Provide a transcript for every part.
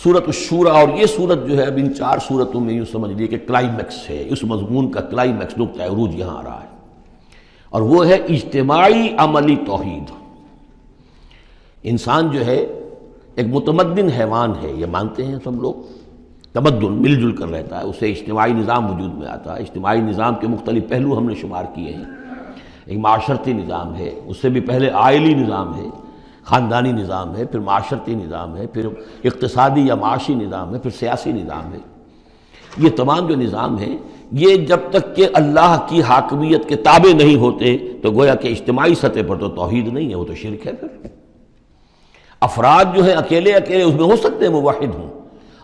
سورۃ الشورى، اور یہ سورت جو ہے اب ان 4 سورتوں میں یوں سمجھ لیے کہ کلائمیکس ہے، اس مضمون کا کلائمیکس نقطہ عروج یہاں آ رہا ہے، اور وہ ہے اجتماعی عملی توحید۔ انسان جو ہے ایک متمدن حیوان ہے، یہ مانتے ہیں سب لوگ، تمدن مل جل کر رہتا ہے، اسے اجتماعی نظام وجود میں آتا ہے۔ اجتماعی نظام کے مختلف پہلو ہم نے شمار کیے ہیں، ایک معاشرتی نظام ہے، اس سے بھی پہلے عائلی نظام ہے، خاندانی نظام ہے، پھر معاشرتی نظام ہے، پھر اقتصادی یا معاشی نظام ہے، پھر سیاسی نظام ہے۔ یہ تمام جو نظام ہیں، یہ جب تک کہ اللہ کی حاکمیت کے تابع نہیں ہوتے تو گویا کہ اجتماعی سطح پر تو توحید نہیں ہے، وہ تو شرک ہے۔ پھر افراد جو ہیں اکیلے اکیلے اس میں ہو سکتے ہیں موحد ہوں،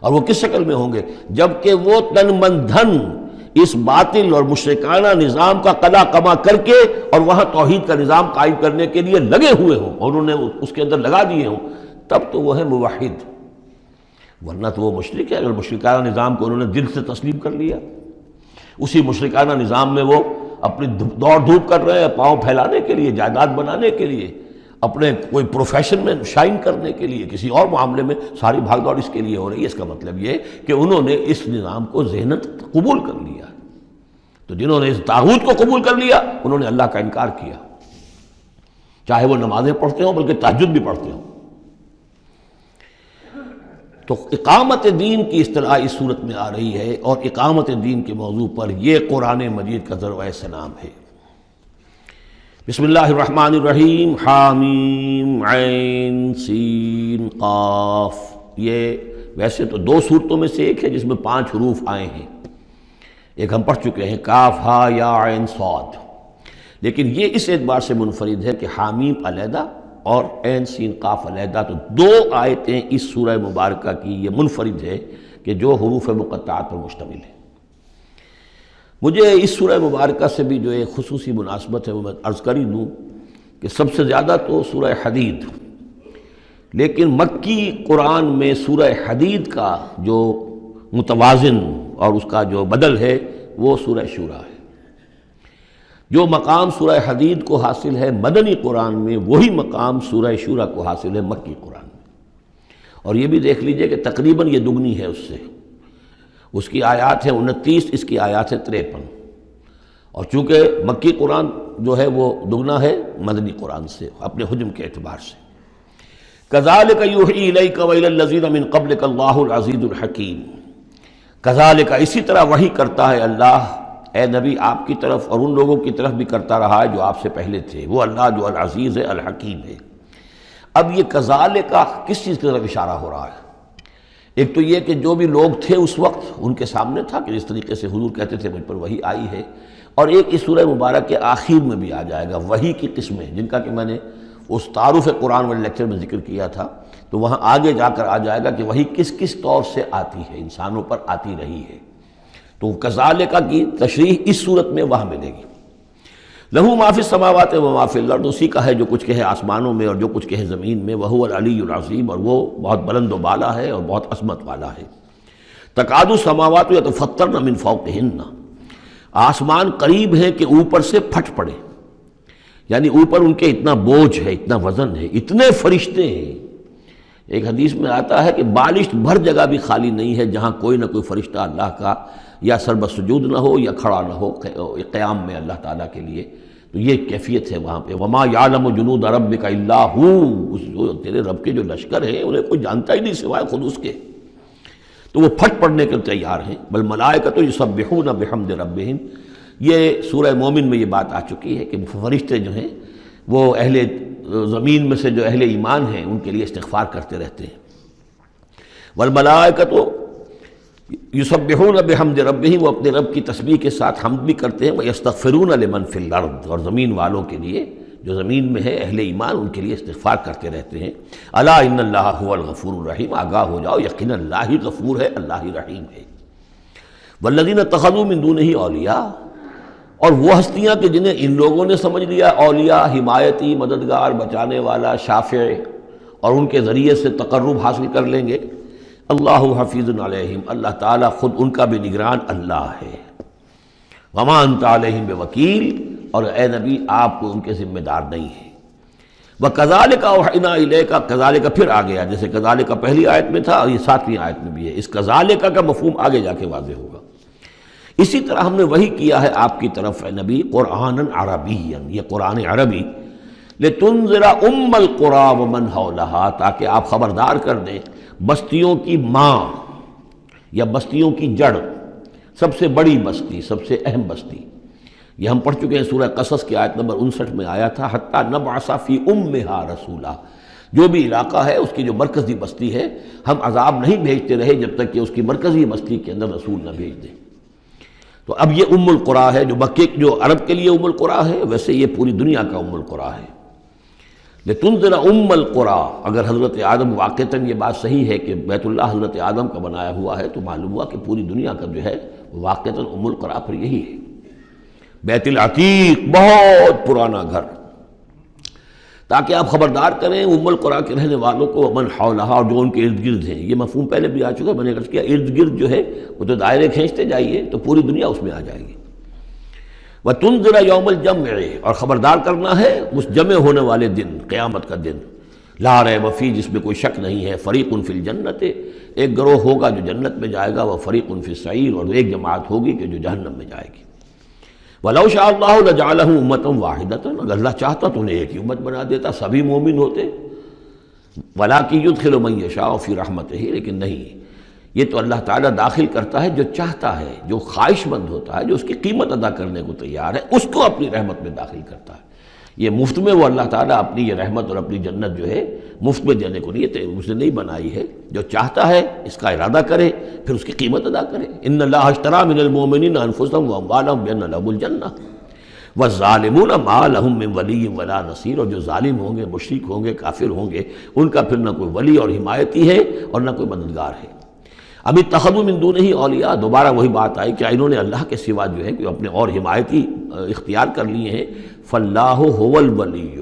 اور وہ کس شکل میں ہوں گے؟ جبکہ وہ تن من دھن اس باطل اور مشرکانہ نظام کا قلع کما کر کے اور وہاں توحید کا نظام قائم کرنے کے لیے لگے ہوئے ہوں، اور انہوں نے اس کے اندر لگا دیے ہوں، تب تو وہ ہے موحد، ورنہ تو وہ مشرک ہے۔ اگر مشرکانہ نظام کو انہوں نے دل سے تسلیم کر لیا، اسی مشرکانہ نظام میں وہ اپنی دوڑ دھوپ کر رہے ہیں پاؤں پھیلانے کے لیے، جائیداد بنانے کے لیے، اپنے کوئی پروفیشن میں شائن کرنے کے لیے، کسی اور معاملے میں ساری بھاگ دوڑ اس کے لیے ہو رہی ہے، اس کا مطلب یہ کہ انہوں نے اس نظام کو ذہناً قبول کر لیا۔ تو جنہوں نے اس طاغوت کو قبول کر لیا انہوں نے اللہ کا انکار کیا، چاہے وہ نمازیں پڑھتے ہوں بلکہ تہجد بھی پڑھتے ہوں۔ تو اقامت دین کی اصطلاح اس صورت میں آ رہی ہے، اور اقامت دین کے موضوع پر یہ قرآن مجید کا ذروۂ سلام ہے۔ بسم اللہ الرحمن الرحیم، حامیم عین سین قاف۔ یہ ویسے تو 2 صورتوں میں سے ایک ہے جس میں 5 حروف آئے ہیں، ایک ہم پڑھ چکے ہیں کاف ہا یا عین صاد، لیکن یہ اس اعتبار سے منفرد ہے کہ حامیم علیحدہ اور عین سین قاف علیحدہ، تو 2 آیتیں اس سورہ مبارکہ کی یہ منفرد ہے کہ جو حروف مقطعات پر مشتمل ہے۔ مجھے اس سورہ مبارکہ سے بھی جو ایک خصوصی مناسبت ہے وہ میں عرض کر ہی دوں کہ سب سے زیادہ تو سورہ حدید، لیکن مکی قرآن میں سورہ حدید کا جو متوازن اور اس کا جو بدل ہے وہ سورہ شورى ہے۔ جو مقام سورہ حدید کو حاصل ہے مدنی قرآن میں، وہی مقام سورہ شورى کو حاصل ہے مکی قرآن میں، اور یہ بھی دیکھ لیجئے کہ تقریباً یہ دگنی ہے اس سے، اس کی آیات ہیں 29، اس کی آیات ہیں 53، اور چونکہ مکی قرآن جو ہے وہ دگنا ہے مدنی قرآن سے اپنے حجم کے اعتبار سے۔ کذالک یوحی الیک والی الذین من قبلک اللہ العزیز الحکیم۔ کذالک، اسی طرح وحی کرتا ہے اللہ اے نبی آپ کی طرف، اور ان لوگوں کی طرف بھی کرتا رہا ہے جو آپ سے پہلے تھے، وہ اللہ جو العزیز ہے الحکیم ہے۔ اب یہ کذالک کس چیز کی طرف اشارہ ہو رہا ہے؟ ایک تو یہ کہ جو بھی لوگ تھے اس وقت ان کے سامنے تھا کہ جس طریقے سے حضور کہتے تھے مجھ پر وحی آئی ہے، اور ایک اس سورہ مبارک کے آخر میں بھی آ جائے گا وحی کی قسمیں، جن کا کہ میں نے اس تعارف قرآن والے لیکچر میں ذکر کیا تھا، تو وہاں آگے جا کر آ جائے گا کہ وحی کس کس طور سے آتی ہے، انسانوں پر آتی رہی ہے۔ تو کذالک کی تشریح اس صورت میں وہاں ملے گی۔ لہو ما فی السماوات و ما فی الارض، اسی کا ہے جو کچھ کہے آسمانوں میں اور جو کچھ کہے زمین میں، وہو العلی العظیم، اور وہ بہت بلند و بالا ہے اور بہت عظمت والا ہے۔ تکاد السماوات یتفطرن من فوقہن، آسمان قریب ہیں کہ اوپر سے پھٹ پڑے، یعنی اوپر ان کے اتنا بوجھ ہے، اتنا وزن ہے، اتنے فرشتے ہیں۔ ایک حدیث میں آتا ہے کہ بالشت بھر جگہ بھی خالی نہیں ہے جہاں کوئی نہ کوئی فرشتہ اللہ کا یا سر بسجود نہ ہو یا کھڑا نہ ہو قیام میں اللہ تعالیٰ کے لیے، تو یہ کیفیت ہے وہاں پہ۔ وما یعلم جنود ربک الا ہو، جو تیرے رب کے جو لشکر ہیں انہیں کوئی جانتا ہی نہیں سوائے خود اس کے، تو وہ پھٹ پڑنے کے تیار ہیں۔ بل ملائکۃ یسبحون بحمد ربہم، یہ سورہ مومن میں یہ بات آ چکی ہے کہ فرشتے جو ہیں وہ اہل زمین میں سے جو اہل ایمان ہیں ان کے لیے استغفار کرتے رہتے ہیں۔ والملائکۃ یسبحون بحمد ربہم، وہ اپنے رب کی تسبیح کے ساتھ حمد بھی کرتے ہیں، ویستغفرون لمن فی الارض، اور زمین والوں کے لیے جو زمین میں ہے اہل ایمان ان کے لیے استغفار کرتے رہتے ہیں۔ الا ان اللہ هو الغفور الرحیم، آگاہ ہو جاؤ یقینا اللہ ہی غفور ہے، اللہ ہی رحیم ہے۔ والذین اتخذوا من دونہ اولیاء، اور وہ ہستیاں کہ جنہیں ان لوگوں نے سمجھ لیا اولیاء، حمایتی، مددگار، بچانے والا، شافع، اور ان کے ذریعے سے تقرب حاصل کر لیں گے۔ اللہ حفیظ علیہم، اللہ تعالیٰ خود ان کا بھی نگران اللہ ہے۔ وما انت علیہم بوکیل، اور اے نبی آپ کو ان کے ذمہ دار نہیں ہے۔ وَكَذَلِكَ أَوْحَيْنَا إِلَيْكَ، کذالک پھر آ گیا، جیسے کذالک پہلی آیت میں تھا اور یہ 7ویں آیت میں بھی ہے، اس کذالک کا مفہوم آگے جا کے واضح ہوگا۔ اسی طرح ہم نے وہی کیا ہے آپ کی طرف اے نبی قرآنًا عربیًا، یہ قرآن عربی، لِتُنذِرَ أُمَّ الْقُرَىٰ وَمَنْ حَوْلَهَا، تاکہ آپ خبردار کر دیں بستیوں کی ماں یا بستیوں کی جڑ، سب سے بڑی بستی، سب سے اہم بستی۔ یہ ہم پڑھ چکے ہیں سورہ قصص کی آیت نمبر 59 میں آیا تھا، حتیٰ نبعث فی امہا رسولا، جو بھی علاقہ ہے اس کی جو مرکزی بستی ہے ہم عذاب نہیں بھیجتے رہے جب تک کہ اس کی مرکزی بستی کے اندر رسول نہ بھیج دیں۔ تو اب یہ ام القریٰ ہے، جو مکے جو عرب کے لیے ام القریٰ ہے، ویسے یہ پوری دنیا کا ام القریٰ ہے۔ لتنذر ام القریٰ، اگر حضرت آدم واقعتاً یہ بات صحیح ہے کہ بیت اللہ حضرت آدم کا بنایا ہوا ہے، تو معلوم ہوا کہ پوری دنیا کا جو ہے واقعتاً ام القریٰ پھر یہی ہے، بیت العتیق، بہت پرانا گھر، تاکہ آپ خبردار کریں ام القریٰ کے رہنے والوں کو، من حولہا، اور جو ان کے ارد گرد ہیں۔ یہ مفہوم پہلے بھی آ چکا، میں نے عرض کیا ارد گرد جو ہے وہ تو دائرے کھینچتے جائیے تو پوری دنیا اس میں آ جائے گی۔ وَتُنذِرَ يَوْمَ الْجَمْعِ، اور خبردار کرنا ہے اس جمع ہونے والے دن، قیامت کا دن، لا ریب فیہ، جس میں کوئی شک نہیں ہے، فریق فی الجنت، ایک گروہ ہوگا جو جنت میں جائے گا، وفریق فی السعیر، اور ایک جماعت ہوگی کہ جو جہنم میں جائے گی۔ وَلَوْ شَاءَ اللَّهُ لَجَعَلَهُمْ أُمَّةً وَاحِدَةً، اگر اللہ چاہتا تو انہیں ایک ہی امت بنا دیتا، سبھی مومن ہوتے۔ وَلَٰكِن يُدْخِلُ مَن يَشَاءُ فِي رَحْمَتِهِ، لیکن نہیں، یہ تو اللہ تعالیٰ داخل کرتا ہے جو چاہتا ہے، جو خواہش مند ہوتا ہے، جو اس کی قیمت ادا کرنے کو تیار ہے، اس کو اپنی رحمت میں داخل کرتا ہے۔ یہ مفت میں وہ اللہ تعالیٰ اپنی یہ رحمت اور اپنی جنت جو ہے مفت میں دینے کو نہیں، اس نے نہیں بنائی ہے، جو چاہتا ہے اس کا ارادہ کرے پھر اس کی قیمت ادا کرے۔ ان اللہ اشتری من المؤمنین انفسهم واموالهم بان لهم الجنہ والظالمون ما لهم من ولی ولا نصیر، اور جو ظالم ہوں گے، مشرک ہوں گے، کافر ہوں گے، ان کا پھر نہ کوئی ولی اور حمایتی ہے اور نہ کوئی مددگار ہے۔ اب اتخذوا من دونہ اولیاء، دوبارہ وہی بات آئی کہ انہوں نے اللہ کے سوا جو ہے کہ اپنے اور حمایتی اختیار کر لیے ہیں۔ فاللہ هو الولی،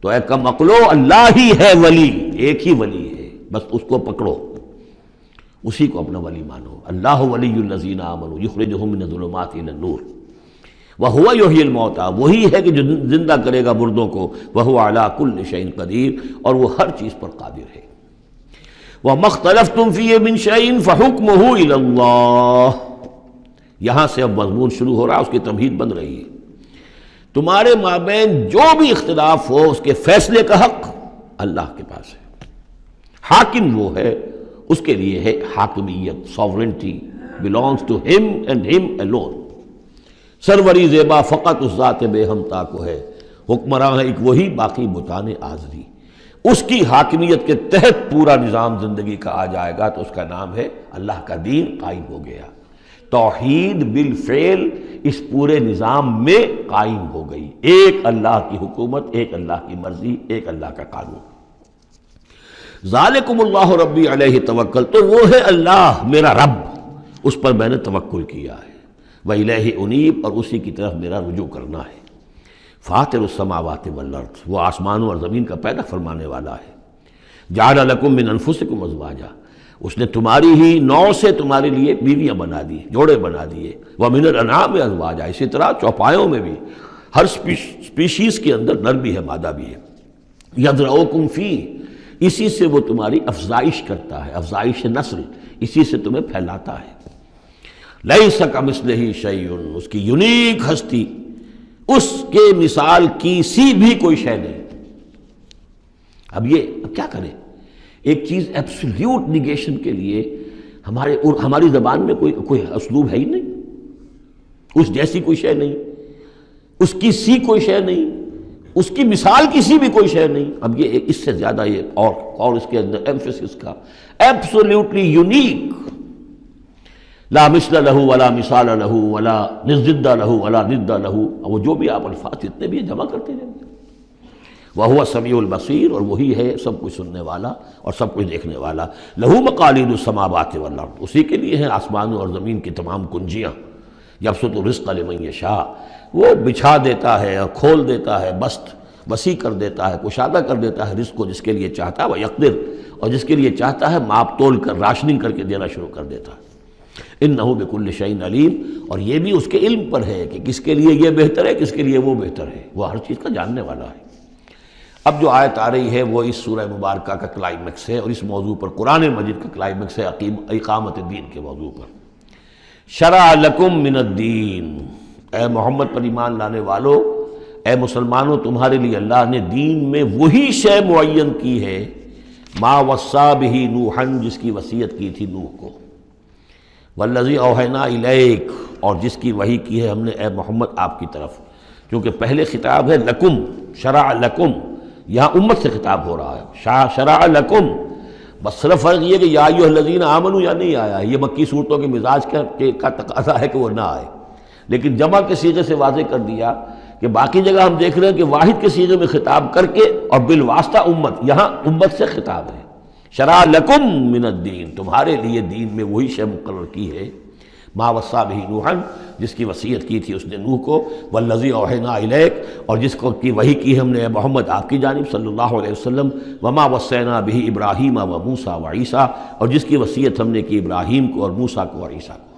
تو اے کم عقلو، اللہ ہی ہے ولی، ایک ہی ولی ہے، بس اس کو پکڑو، اسی کو اپنا ولی مانو۔ اللہ ولی الذین آمنوا یخرجہم من الظلمات الی النور وہو یحیی الموتیٰ، وہی ہے کہ جو زندہ کرے گا مردوں کو، وہو علی کل شیء قدیر، اور وہ ہر چیز پر قادر ہے۔ وَمَا اخْتَلَفْتُمْ فِيهِ مِنْ شَيْءٍ فَحُكْمُهُ إِلَى اللَّهِ، یہاں سے اب مضمون شروع ہو رہا ہے، اس کی تمہید بن رہی ہے۔ تمہارے مابین جو بھی اختلاف ہو اس کے فیصلے کا حق اللہ کے پاس ہے، حاکم وہ ہے، اس کے لیے ہے حاکمیت، sovereignty belongs to him and him alone۔ سروری زیبا فقط اس ذات بے ہمتا کو ہے، حکمراں ہے ایک وہی، باقی بتانے آزری۔ اس کی حاکمیت کے تحت پورا نظام زندگی کا آ جائے گا تو اس کا نام ہے اللہ کا دین قائم ہو گیا۔ توحید بالفعل اس پورے نظام میں قائم ہو گئی، ایک اللہ کی حکومت، ایک اللہ کی مرضی، ایک اللہ کا قانون۔ ذالکم اللہ ربی علیہ توکل، تو وہ ہے اللہ میرا رب، اس پر میں نے توکل کیا ہے۔ وإلیہ انیب، اور اسی کی طرف میرا رجوع کرنا ہے۔ فاطر السماوات والارض، وہ آسمانوں اور زمین کا پیدا فرمانے والا ہے۔ جعل لکم من انفسکم ازواجا، اس نے تمہاری ہی نوع سے تمہارے لیے بیویاں بنا دی، جوڑے بنا دیے۔ ومن الانعام ازواجا، اسی طرح چوپایوں میں بھی ہر سپیشیز کے اندر نر بھی ہے، مادہ بھی ہے۔ یذرؤکم فیہ، اسی سے وہ تمہاری افزائش کرتا ہے، افزائش نسل، اسی سے تمہیں پھیلاتا ہے۔ لیس کمثلہ شیء، اس کی یونیک ہستی، اس کے مثال کی سی بھی کوئی شے نہیں۔ اب کیا کریں، ایک چیز ایبسلیوٹ نیگیشن کے لیے ہماری زبان میں کوئی اسلوب ہے ہی نہیں، اس جیسی کوئی شے نہیں، اس کی سی کوئی شے نہیں، اس کی مثال کی سی بھی کوئی شے نہیں۔ اب یہ اس سے زیادہ یہ اور اس کے اندر ایمفیسس کا، ایبسلیوٹلی یونیک، لا مثل لہ ولا مثال لہ ولا ضد لہ ولا ضد لہ، وہ جو بھی آپ الفاظ جتنے بھی جمع کرتے جائیں گے۔ وہو السمیع البصیر، اور وہی ہے سب کچھ سننے والا اور سب کچھ دیکھنے والا۔ لہ مقالید السماوات والارض، اسی کے لیے ہیں آسمانوں اور زمین کی تمام کنجیاں۔ یبسط الرزق لمن یشاء، وہ بچھا دیتا ہے اور کھول دیتا ہے، بسط وسیع کر دیتا ہے، کشادہ کر دیتا ہے رزق کو جس کے لیے چاہتا ہے، وہ یقدر، اور جس کے لیے چاہتا ہے ماپ تول کر راشننگ کر کے دینا شروع کر دیتا ہے۔ انہ بکل شیء علیم، اور یہ بھی اس کے علم پر ہے کہ کس کے لیے یہ بہتر ہے، کس کے لیے وہ بہتر ہے، وہ ہر چیز کا جاننے والا ہے۔ اب جو آیت آ رہی ہے وہ اس سورہ مبارکہ کا کلائمیکس ہے، اور اس موضوع پر قرآن مجید کا کلائمیکس ہے اقامت دین کے موضوع پر۔ شرع لکم من الدین، اے محمد پر ایمان لانے والو، اے مسلمانوں، تمہارے لیے اللہ نے دین میں وہی شے معین کی ہے، ما وصا بہ نوحا، جس کی وصیت کی تھی نوح کو، والذی اوحینا الیک، اور جس کی وحی کی ہے ہم نے اے محمد آپ کی طرف، کیونکہ پہلے خطاب ہے لکم، شرع لکم، یہاں امت سے خطاب ہو رہا ہے، شرع لکم، بس صرف فرق یہ کہ یا ایھا الذین آمنوا یا نہیں آیا ہے، یہ مکی صورتوں کے مزاج کا تقاضا ہے کہ وہ نہ آئے، لیکن جمع کے صیغے سے واضح کر دیا کہ باقی جگہ ہم دیکھ رہے ہیں کہ واحد کے صیغے میں خطاب کر کے اور بالواسطہ امت، یہاں امت سے خطاب ہے۔ شرع لکم من الدین، تمہارے لیے دین میں وہی شے مقرر کی ہے، ما وصا بہ نوحا، جس کی وصیت کی تھی اس نے نوح کو، والذی اوحینا الیک، اور جس کو کی وحی کی ہم نے اے محمد آپ کی جانب صلی اللہ علیہ وسلم، وما وصینا بہ ابراہیم و موسیٰ و عیسیٰ، اور جس کی وصیت ہم نے کی ابراہیم کو اور موسیٰ کو اور عیسیٰ کو،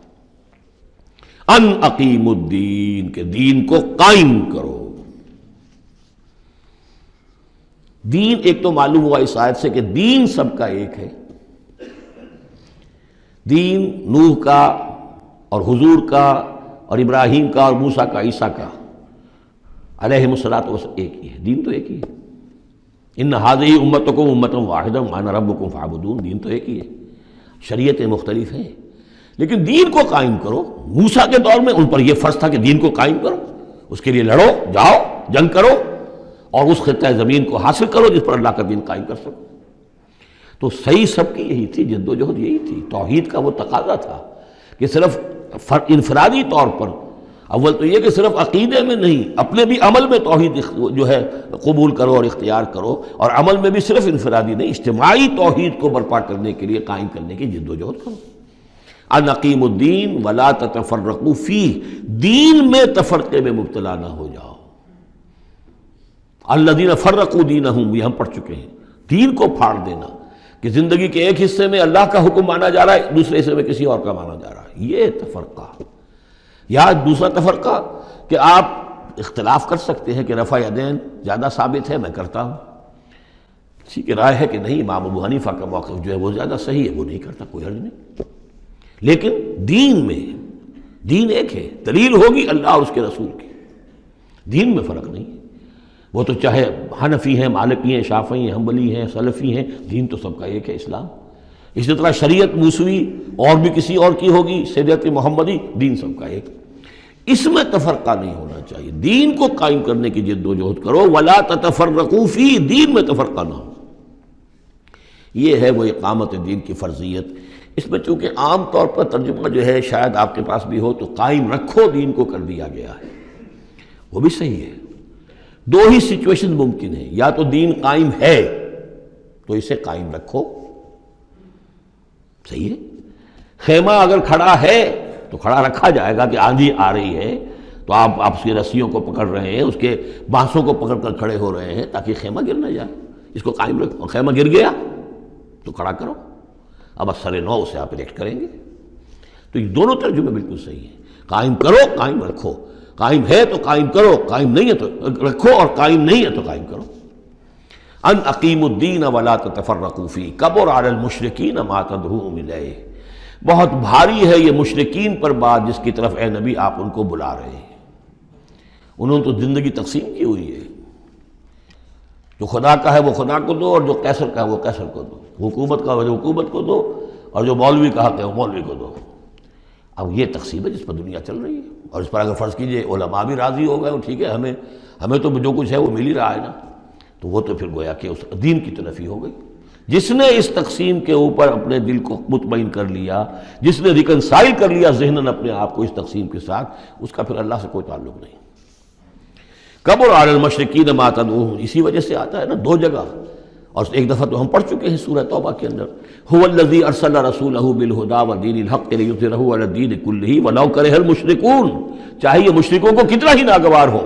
ان اقیموا الدین، کہ دین کو قائم کرو۔ دین ایک تو معلوم ہوا اس آیت سے کہ دین سب کا ایک ہے، دین نوح کا اور حضور کا اور ابراہیم کا اور موسیٰ کا، عیسیٰ کا علیہم الصلاۃ والسلام ایک ہی ہے، دین تو ایک ہی ہے۔ ان ھذہ امتکم امۃ واحدۃ وانا ربکم فاعبدون، دین تو ایک ہی ہے، شریعتیں مختلف ہیں لیکن دین کو قائم کرو۔ موسیٰ کے دور میں ان پر یہ فرض تھا کہ دین کو قائم کرو، اس کے لیے لڑو، جاؤ، جنگ کرو اور اس خطہ زمین کو حاصل کرو جس پر اللہ کا دین قائم کر سکو۔ تو صحیح سب کی یہی تھی، جد و جہد یہی تھی، توحید کا وہ تقاضا تھا کہ صرف انفرادی طور پر، اول تو یہ کہ صرف عقیدے میں نہیں، اپنے بھی عمل میں توحید جو ہے قبول کرو اور اختیار کرو، اور عمل میں بھی صرف انفرادی نہیں، اجتماعی توحید کو برپا کرنے کے لیے، قائم کرنے کی جد و جہد کرو۔ ان اقیموا الدین ولا تتفرقوا فیہ، دین میں تفرقے میں مبتلا نہ ہو جاؤ۔ الذین فرقوا دینہم، یہ ہم پڑھ چکے ہیں، دین کو پھاڑ دینا، کہ زندگی کے ایک حصے میں اللہ کا حکم مانا جا رہا ہے، دوسرے حصے میں کسی اور کا مانا جا رہا ہے، یہ تفرقہ۔ یا دوسرا تفرقہ کہ آپ اختلاف کر سکتے ہیں کہ رفع یدین زیادہ ثابت ہے، میں کرتا ہوں، کسی کی رائے ہے کہ نہیں امام ابو حنیفہ کا موقف جو ہے وہ زیادہ صحیح ہے، وہ نہیں کرتا، کوئی حرج نہیں، لیکن دین میں دین ایک ہے، دلیل ہوگی اللہ اور اس کے رسول کی، دین میں فرق نہیں ہے۔ وہ تو چاہے حنفی ہیں، مالکی ہیں، شافعی ہیں، حنبلی ہیں، سلفی ہیں، دین تو سب کا ایک ہے، اسلام۔ اسی طرح شریعت موسوی اور بھی کسی اور کی ہوگی، شریعت محمدی، دین سب کا ایک، اس میں تفرقہ نہیں ہونا چاہیے۔ دین کو قائم کرنے کی جد و جہد کرو، ولا تتفرقوا فی، دین میں تفرقہ نہ ہو۔ یہ ہے وہ اقامت دین کی فرضیت۔ اس میں چونکہ عام طور پر ترجمہ جو ہے شاید آپ کے پاس بھی ہو تو قائم رکھو دین کو کر دیا گیا ہے، وہ بھی صحیح ہے۔ دو ہی سچویشن ممکن ہے، یا تو دین قائم ہے تو اسے قائم رکھو، صحیح ہے۔ خیمہ اگر کھڑا ہے تو کھڑا رکھا جائے گا کہ آندھی آ رہی ہے تو آپ اس کی رسیوں کو پکڑ رہے ہیں، اس کے بانسوں کو پکڑ کر کھڑے ہو رہے ہیں تاکہ خیمہ گر نہ جائے، اس کو قائم رکھو۔ خیمہ گر گیا تو کھڑا کرو، اب اثر نو اسے آپ ریکٹ کریں گے۔ تو یہ دونوں ترجمے بالکل صحیح ہیں، قائم کرو، قائم رکھو، قائم ہے تو قائم کرو، قائم نہیں ہے تو رکھو، اور قائم نہیں ہے تو قائم کرو۔ ان اقیموا الدین ولا تتفرقوا فیہ کبر علی المشرکین ما تدعوہم الیہ، بہت بھاری ہے یہ مشرکین پر بات جس کی طرف اے نبی آپ ان کو بلا رہے ہیں۔ انہوں نے تو زندگی تقسیم کی ہوئی ہے، جو خدا کا ہے وہ خدا کو دو، اور جو قیصر کا ہے وہ قیصر کو دو، حکومت کا ہے وہ حکومت کو دو، اور جو مولوی کا حق ہے وہ مولوی کو دو۔ اب یہ تقسیم ہے جس پر دنیا چل رہی ہے، اور اس پر اگر فرض کیجئے علماء بھی راضی ہو گئے، وہ ٹھیک ہے، ہمیں تو جو کچھ ہے وہ مل ہی رہا ہے نا، تو وہ تو پھر گویا کہ اس دین کی تنفی ہو گئی۔ جس نے اس تقسیم کے اوپر اپنے دل کو مطمئن کر لیا، جس نے ریکنسائل کر لیا ذہناً اپنے آپ کو اس تقسیم کے ساتھ، اس کا پھر اللہ سے کوئی تعلق نہیں۔ کبر علی المشرکین ما تدعوہم، اسی وجہ سے آتا ہے نا دو جگہ، اور ایک دفعہ تو ہم پڑھ چکے ہیں سورہ توبہ کے اندر، هو الذی ارسل رسولہ بالہدی ودین الحق لیظہرہ علی الدین کلہ ولو کرہ المشرکون، چاہے یہ مشرکوں کو کتنا ہی ناگوار ہو،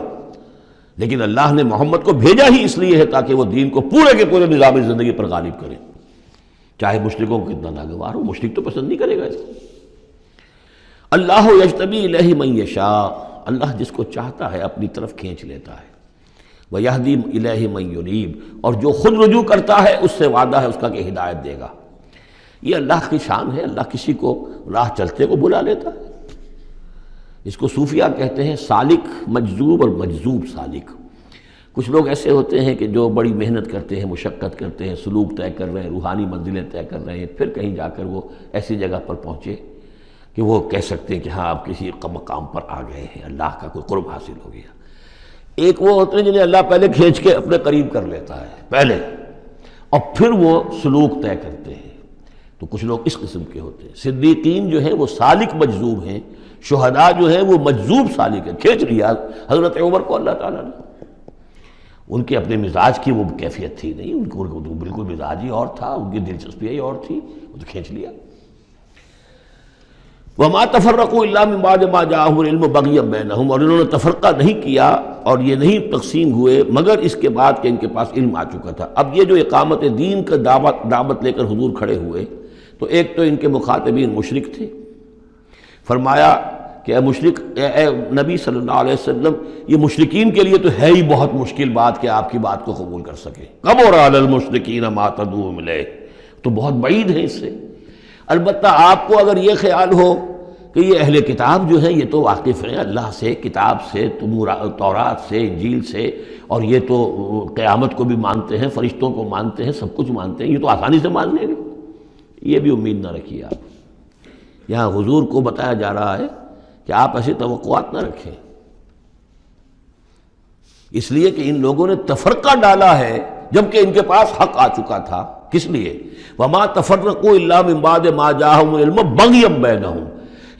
لیکن اللہ نے محمد کو بھیجا ہی اس لیے ہے تاکہ وہ دین کو پورے کے پورے نظام زندگی پر غالب کرے، چاہے مشرکوں کو کتنا ناگوار ہو، مشرک تو پسند نہیں کرے گا اس کو۔ اللہ یجتبی الیہ من یشاء، اللہ جس کو چاہتا ہے اپنی طرف کھینچ لیتا ہے۔ وَيَهْدِي إِلَيْهِ مَن يُنِيبُ، اور جو خود رجوع کرتا ہے اس سے وعدہ ہے اس کا کہ ہدایت دے گا۔ یہ اللہ کی شان ہے، اللہ کسی کو راہ چلتے کو بلا لیتا ہے۔ اس کو صوفیہ کہتے ہیں سالک مجذوب اور مجذوب سالک۔ کچھ لوگ ایسے ہوتے ہیں کہ جو بڑی محنت کرتے ہیں، مشقت کرتے ہیں، سلوک طے کر رہے ہیں، روحانی منزلیں طے کر رہے ہیں، پھر کہیں جا کر وہ ایسی جگہ پر پہنچے کہ وہ کہہ سکتے ہیں کہ ہاں آپ کسی مقام پر آ گئے ہیں، اللہ کا کوئی قرب حاصل ہو گیا۔ ایک وہ ہوتے ہیں جنہیں اللہ پہلے کھینچ کے اپنے قریب کر لیتا ہے پہلے، اور پھر وہ سلوک طے کرتے ہیں۔ تو کچھ لوگ اس قسم کے ہوتے ہیں۔ صدیقین جو ہیں وہ سالک مجذوب ہیں، شہداء جو ہیں وہ مجذوب سالک ہیں، کھینچ لیا حضرت عمر کو اللہ تعالیٰ نے۔ ان کے اپنے مزاج کی وہ کیفیت تھی نہیں، ان کو بالکل مزاج ہی اور تھا، ان کی دلچسپی ہی اور تھی، وہ تو کھینچ لیا۔ وَمَا تَفَرَّقُوا إِلَّا مِن بَعْدِ مَا جَاءَهُمُ الْعِلْمُ بَغْيًا بَيْنَهُمْ، اور انہوں نے تفرقہ نہیں کیا اور یہ نہیں تقسیم ہوئے مگر اس کے بعد کہ ان کے پاس علم آ چکا تھا۔ اب یہ جو اقامت دین کا دعوت لے کر حضور کھڑے ہوئے تو ایک تو ان کے مخاطبین مشرک تھے۔ فرمایا کہ اے مشرک، اے نبی صلی اللہ علیہ وسلم، یہ مشرکین کے لیے تو ہے ہی بہت مشکل بات کہ آپ کی بات کو قبول کر سکیں۔ کبر علی المشرکین ما تدعوہم الیہ، تو بہت بعید ہے اس سے۔ البتہ آپ کو اگر یہ خیال ہو کہ یہ اہل کتاب جو ہیں یہ تو واقف ہیں اللہ سے، کتاب سے، تورات سے، انجیل سے، اور یہ تو قیامت کو بھی مانتے ہیں، فرشتوں کو مانتے ہیں، سب کچھ مانتے ہیں، یہ تو آسانی سے مان لیں گے، یہ بھی امید نہ رکھیے آپ۔ یہاں حضور کو بتایا جا رہا ہے کہ آپ ایسی توقعات نہ رکھیں، اس لیے کہ ان لوگوں نے تفرقہ ڈالا ہے جبکہ ان کے پاس حق آ چکا تھا۔ کس لیے؟ وَمَا تَفَرَّقُوا إِلَّا مِن بَعْدِ مَا جَاءَهُمُ الْعِلْمُ بَغْيًا بَيْنَهُمْ،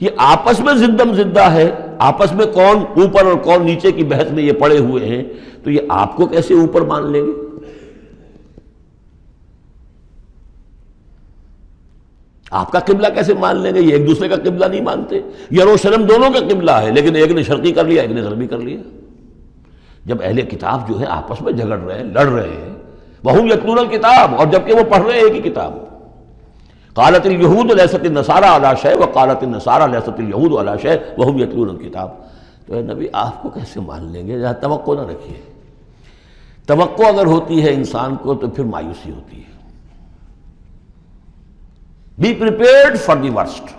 یہ آپس میں زدم زدہ ہے، آپس میں کون اوپر اور کون نیچے کی بحث میں یہ پڑے ہوئے ہیں، تو یہ آپ کو کیسے اوپر مان لیں گے؟ آپ کا قبلہ کیسے مان لیں گے؟ یہ ایک دوسرے کا قبلہ نہیں مانتے، یروشلم دونوں کا قبلہ ہے لیکن ایک نے شرقی کر لیا، ایک نے غربی کر لیا۔ جب اہل کتاب جو ہے آپس میں جھگڑ رہے ہیں، لڑ رہے ہیں، وَهُمْ يَتْلُونَ الْكِتَابَ، اور جبکہ وہ پڑھ رہے ہیں ایک ہی کتاب۔ قالت اليہود لیست النصارى علی شیء وقالت النصارى لیست اليہود علی شیء وهم یتلون الکتاب۔ تو اے نبی آپ کو کیسے مان لیں گے؟ ذرا توقع نہ رکھیے۔ توقع اگر ہوتی ہے انسان کو تو پھر مایوسی ہوتی ہے۔ Be prepared for the worst,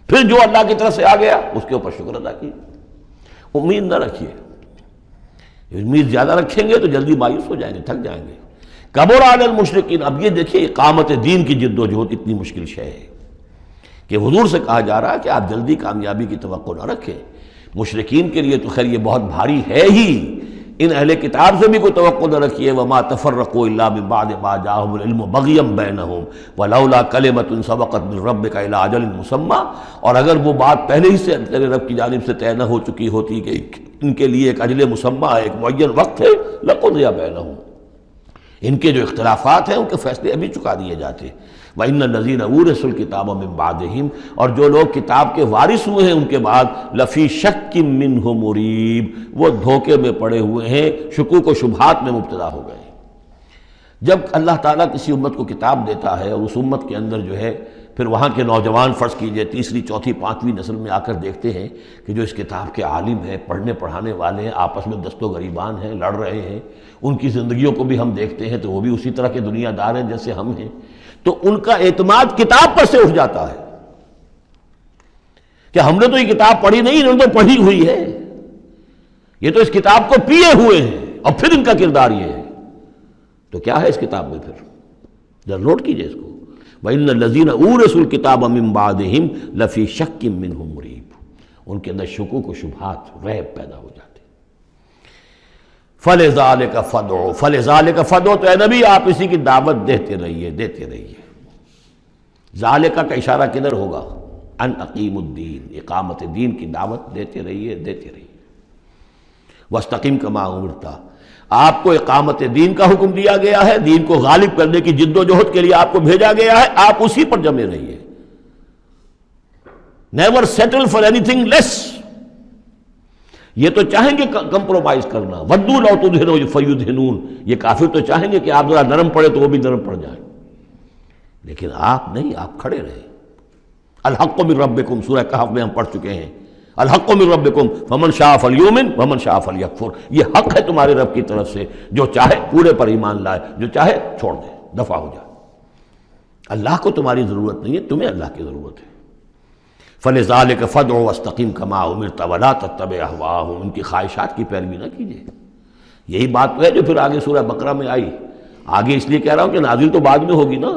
پھر جو اللہ کی طرف سے آ گیا اس کے اوپر شکر ادا کیے، امید نہ رکھیے۔ امید زیادہ رکھیں گے تو جلدی مایوس ہو جائیں گے، تھک جائیں گے۔ کبر علی المشرکین، اب یہ دیکھیے اقامت دین کی جد و جہد اتنی مشکل شے ہے کہ حضور سے کہا جا رہا ہے کہ آپ جلدی کامیابی کی توقع نہ رکھیں۔ مشرکین کے لیے تو خیر یہ بہت بھاری ہے ہی، ان اہل کتاب سے بھی کوئی توقع نہ رکھیے۔ وما تفرقوا الا من بعد ما جاءهم العلم بغيا بينهم ولولا كلمة سبقت من ربك الى اجل مسمى، اور اگر وہ بات پہلے ہی سے تیرے رب کی جانب سے طے نہ ہو چکی ہوتی کہ ان کے لیے ایک اجل مسمى، ایک معین وقت ہے، لقضي بينهم، ان کے جو اختلافات ہیں ان کے فیصلے ابھی چکا دیے جاتے۔ وَإِنَّ الَّذِينَ أُورِثُوا الْكِتَابَ مِن بَعْدِهِمْ، اور جو لوگ کتاب کے وارث ہوئے ہیں ان کے بعد، لَفِي شَكٍّ مِّنْهُ مُرِيبٍ، وہ دھوکے میں پڑے ہوئے ہیں، شکوک و شبہات میں مبتلا ہو گئے۔ جب اللہ تعالیٰ کسی امت کو کتاب دیتا ہے اور اس امت کے اندر جو ہے پھر وہاں کے نوجوان فرض کیجئے تیسری چوتھی پانچویں نسل میں آ کر دیکھتے ہیں کہ جو اس کتاب کے عالم ہیں، پڑھنے پڑھانے والے ہیں، آپس میں دست و گریبان ہیں، لڑ رہے ہیں، ان کی زندگیوں کو بھی ہم دیکھتے ہیں تو وہ بھی اسی طرح کے دنیا دار ہیں جیسے ہم ہیں، تو ان کا اعتماد کتاب پر سے اٹھ جاتا ہے کہ ہم نے تو یہ کتاب پڑھی نہیں، انہوں نے تو پڑھی ہوئی ہے، یہ تو اس کتاب کو پیے ہوئے ہیں، اور پھر ان کا کردار یہ ہے۔ تو کیا ہے اس کتاب میں؟ پھر ذرا نوٹ کیجئے اس کو۔ وَإِنَّ الَّذِينَ أُورِثُوا الْكِتَابَ مِن بَعْدِهِمْ لَفِي شَكٍّ مِّنْهُ مُرِيبٍ، ان کے اندر شکوک و شبہات، ریب پیدا ہو جاتے۔ فَلِذَلِكَ فَادْعُ، فَلِذَلِكَ فَادْعُ، تو اے نبی آپ اسی کی دعوت دیتے رہیے، دیتے رہیے۔ ذالکہ کا اشارہ کدھر ہوگا؟ ان اقیم الدین، اقامت دین کی دعوت دیتے رہیے، دیتے رہیے۔ وَاسْتَقِمْ كَمَا أُمِرْتَ، آپ کو اقامت دین کا حکم دیا گیا ہے، دین کو غالب کرنے کی جد و جہد کے لیے آپ کو بھیجا گیا ہے، آپ اسی پر جمے رہیے۔ Never settle for anything less, یہ تو چاہیں گے کمپرومائز کرنا، وَدُّوا لَوْ تُدْهِنُوا فَيُدْهِنُونَ، یہ کافر تو چاہیں گے کہ آپ ذرا نرم پڑے تو وہ بھی نرم پڑ جائیں، لیکن آپ نہیں، آپ کھڑے رہے۔ الحق من ربکم، سورہ کہف میں ہم پڑھ چکے ہیں، الحق من ربکم فمن شاء فلیؤمن ومن شاء فلیکفر، یہ حق ہے تمہارے رب کی طرف سے، جو چاہے پورے پر ایمان لائے، جو چاہے چھوڑ دے، دفع ہو جائے۔ اللہ کو تمہاری ضرورت نہیں ہے، تمہیں اللہ کی ضرورت ہے۔ فلذلک فادع واستقم کما امرت ولا تتبع اهواءهم، ان کی خواہشات کی پیروی نہ کیجیے۔ یہی بات تو ہے جو پھر آگے سورہ بقرہ میں آئی۔ آگے اس لیے کہہ رہا ہوں کہ نازل تو بعد میں ہوگی نا،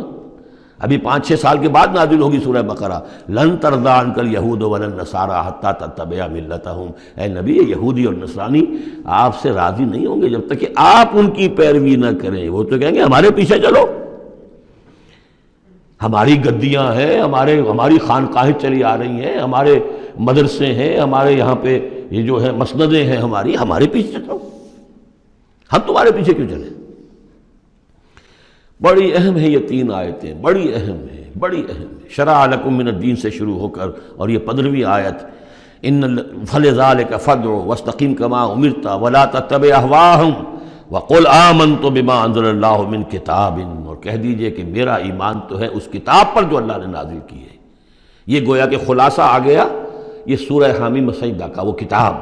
ابھی 5-6 سال کے بعد نازل ہوگی سورہ بقرہ۔ لن ترضى عنك اليهود ولا النصارى حتى تتبع ملتهم، اے نبی یہودی اور نصرانی آپ سے راضی نہیں ہوں گے جب تک کہ آپ ان کی پیروی نہ کریں۔ وہ تو کہیں گے ہمارے پیچھے چلو، ہماری گدیاں ہیں، ہماری خانقاہیں چلی آ رہی ہیں، ہمارے مدرسے ہیں، ہمارے یہاں پہ یہ جو ہے مسندیں ہیں ہمارے پیچھے چلو، ہم تمہارے پیچھے کیوں چلیں؟ بڑی اہم ہے یہ 3 آیتیں، بڑی اہم ہے، بڑی اہم ہے۔ شرع لکم من الدین سے شروع ہو کر اور یہ 15ویں آیت، فلذلک فادع واستقم کما امرت ولا تتبع اهواءهم وقل آمنت بما انزل اللہ من کتاب، اور کہہ دیجئے کہ میرا ایمان تو ہے اس کتاب پر جو اللہ نے نازل کی ہے۔ یہ گویا کہ خلاصہ آ گیا یہ سورہ حامیم سجدہ کا، وہ کتاب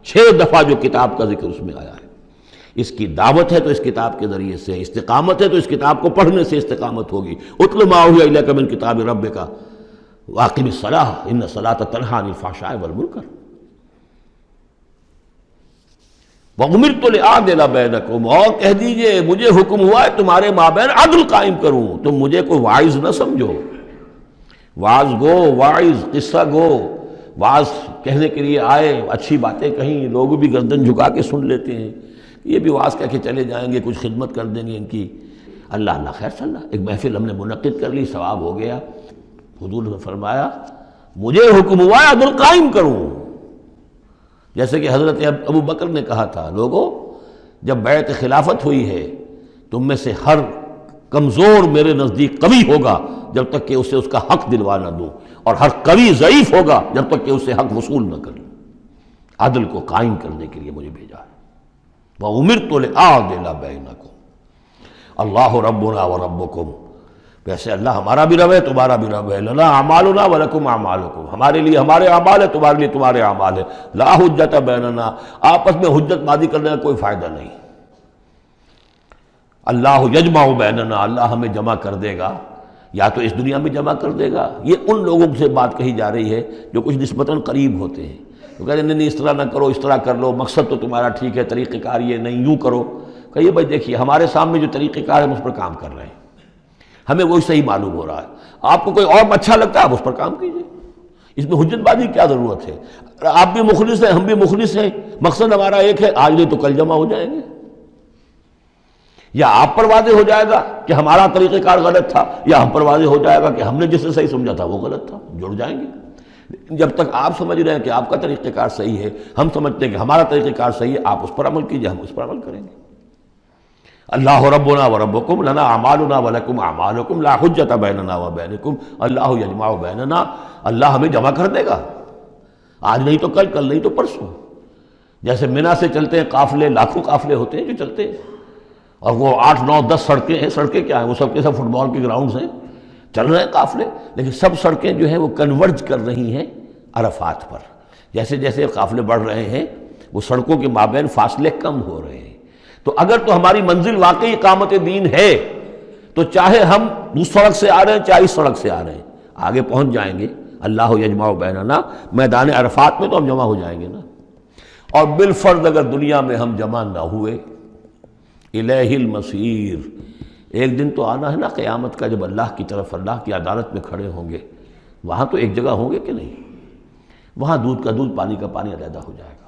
6 دفعہ جو کتاب کا ذکر اس میں آیا ہے۔ اس کی دعوت ہے تو اس کتاب کے ذریعے سے، استقامت ہے تو اس کتاب کو پڑھنے سے استقامت ہوگی۔ اتل ما اوحی الیک من کتاب ربک واقم الصلاۃ ان الصلاۃ تنہی عن الفحشاء والمنکر وَأُمِرْتُ لِأَعْدِلَ بَيْنَكُمْ، اور کہہ دیجئے مجھے حکم ہوا ہے تمہارے مابین عدل قائم کروں۔ تم مجھے کوئی واعظ نہ سمجھو، واعظ گو، واعظ قصہ گو، واعظ کہنے کے لیے آئے، اچھی باتیں کہیں، لوگ بھی گردن جھکا کے سن لیتے ہیں، یہ بھی واعظ کہہ کے چلے جائیں گے، کچھ خدمت کر دیں گے ان کی، اللہ خیر صلی اللہ۔ ایک محفل ہم نے منعقد کر لی، ثواب ہو گیا۔ حضور نے فرمایا مجھے حکم ہوا ہے عدل قائم کروں، جیسے کہ حضرت ابو بکر نے کہا تھا، لوگوں جب بیعت خلافت ہوئی ہے تم میں سے ہر کمزور میرے نزدیک قوی ہوگا جب تک کہ اسے اس کا حق دلوا نہ دوں، اور ہر قوی ضعیف ہوگا جب تک کہ اسے حق وصول نہ کروں۔ عدل کو قائم کرنے کے لیے مجھے بھیجا ہے۔ وَأُمِرْتُ لِأَعْدِلَ بَيْنَكُمْ اللَّهُ رَبُّنَا وَرَبُّكُمْ، ویسے اللہ ہمارا بھی رب ہے تمہارا بھی رب ہے، لنا اعمالنا ولکم اعمالکم، ہمارے لیے ہمارے اعمال ہے تمہارے لیے تمہارے اعمال ہے، لا حجت بیننا، آپس میں حجت بازی کرنے کا کوئی فائدہ نہیں۔ اللہ یجمع بیننا، اللہ ہمیں جمع کر دے گا، یا تو اس دنیا میں جمع کر دے گا۔ یہ ان لوگوں سے بات کہی جا رہی ہے جو کچھ نسبتاً قریب ہوتے ہیں، تو کہتے ہیں نہیں اس طرح نہ کرو، اس طرح کر لو، مقصد تو تمہارا ٹھیک ہے، طریقہ کار یہ نہیں، یوں کرو۔ کہیے بھائی دیکھیے ہمارے سامنے جو طریقہ کار ہے ہم اس پر کام کر رہے ہیں، ہمیں وہی صحیح معلوم ہو رہا ہے، آپ کو کوئی اور اچھا لگتا ہے آپ اس پر کام کیجیے، اس میں حجت بازی کیا ضرورت ہے؟ آپ بھی مخلص ہیں ہم بھی مخلص ہیں، مقصد ہمارا ایک ہے، آج نہیں تو کل جمع ہو جائیں گے۔ یا آپ پر واضح ہو جائے گا کہ ہمارا طریقہ کار غلط تھا، یا ہم پر واضح ہو جائے گا کہ ہم نے جسے صحیح سمجھا تھا وہ غلط تھا، جڑ جائیں گے۔ جب تک آپ سمجھ رہے ہیں کہ آپ کا طریقہ کار صحیح ہے، ہم سمجھتے ہیں کہ ہمارا طریقہ کار صحیح ہے، آپ اس پر عمل کیجیے، ہم اس پر عمل کریں گے۔ اللہ ربنا وربکم لنا اعمالنا ولکم اعمالکم لا حجت بیننا وبینکم اللہ یجمع بیننا، اللہ ہمیں جمع کر دے گا، آج نہیں تو کل، کل نہیں تو پرسوں۔ جیسے منی سے چلتے ہیں قافلے، لاکھوں قافلے ہوتے ہیں جو چلتے ہیں، اور وہ 8 9 10 سڑکیں ہیں، سڑکیں کیا ہیں، وہ سب کے سب فٹ بال کے گراؤنڈز ہیں، چل رہے ہیں قافلے، لیکن سب سڑکیں جو ہیں وہ کنورج کر رہی ہیں عرفات پر۔ جیسے جیسے قافلے بڑھ رہے ہیں وہ سڑکوں کے مابین فاصلے کم ہو رہے ہیں۔ تو اگر تو ہماری منزل واقعی اقامت دین ہے تو چاہے ہم اس سڑک سے آ رہے ہیں چاہے اس سڑک سے آ رہے ہیں، آگے پہنچ جائیں گے۔ اللہ یجمع بیننا، میدان عرفات میں تو ہم جمع ہو جائیں گے نا۔ اور بالفرض اگر دنیا میں ہم جمع نہ ہوئے، الیہ المصیر، ایک دن تو آنا ہے نا قیامت کا، جب اللہ کی طرف اللہ کی عدالت میں کھڑے ہوں گے، وہاں تو ایک جگہ ہوں گے کہ نہیں؟ وہاں دودھ کا دودھ پانی کا پانی علیحدہ ہو جائے گا۔